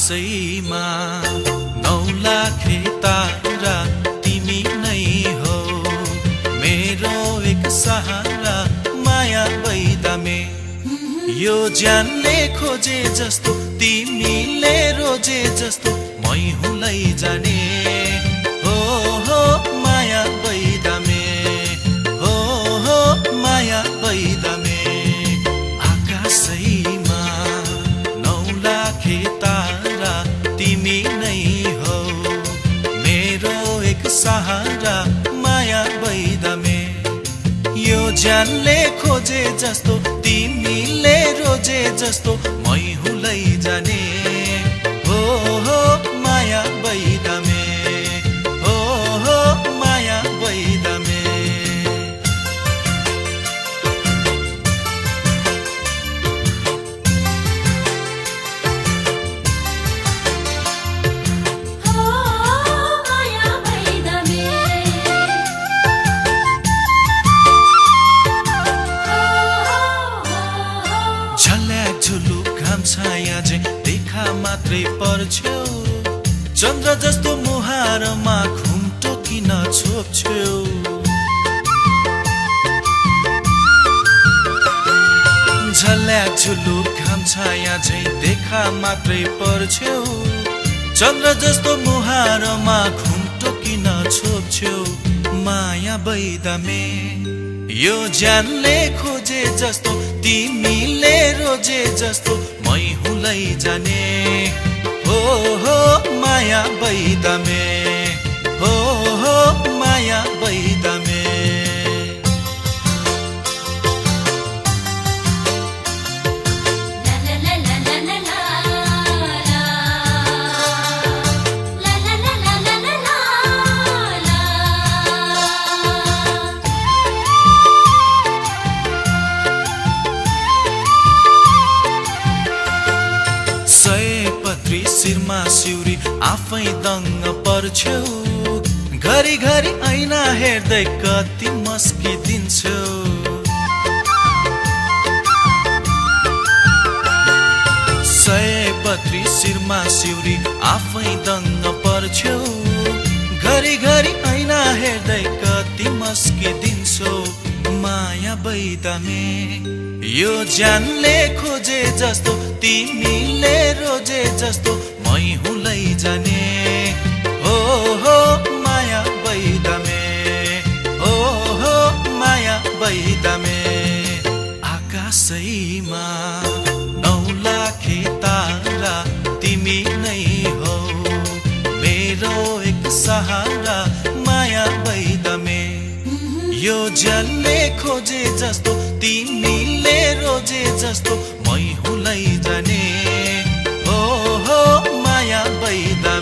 आकाशैमा 9 लाखे तारा तिमी नै हो मेरो एक सहारा माया बैदामे यो ज्यानले खोजे जस्तो तिमीले रोजे जस्तो मै हुँलै जाने हो माया बैदामे हो माया बैदामे आकाशैमा 9 लाखे तारा तिमी नै हो मेरो एक सहारा माया बैदामे यो ज्यानले खोजे जस्तो तिमीले रोजे जस्तो मै हुँलै जाने हो माया बैदामे हो माया बैदामे छाया जे देखा मात्रै पर्छौ चन्द्र जस्तो मुहारमा घुम्टो किन छोप्छौ झल्याक झुलुक घाम छाया झै देखा मात्रै पर्छौ चन्द्र जस्तो मुहारमा घुम्टो किन छोप्छौ माया बैदामे यो ज्यानले खोजे जस्तो तिमीले रोजे जस्तो मै हुँलै जाने हो माया बैदामे हो माया बैदामे शिरमा सिउरी आफै दङ्ग पर्छौ घरि घरि ऐना हेर्दै कति मस्किदिन्छौ सयपत्री शिरमा सिउरी आफै दङ्ग पर्छौ घरि घरि ऐना हेर्दै कति मस्किदिन्छौ माया बैदामे यो ज्यानले खोजे जस्तो तिमीले रोजे जस्तो मै हुँलै जाने हो माया बैदामे हो माया बैदामे आकाशैमा 9 लाखे तारा तिमी नै हो मेरो एक सहारा माया बैदामे यो ज्यानले खोजे जस्तो तिमीले रोजे जस्तो मै हुँलै जाने हो माया बैदा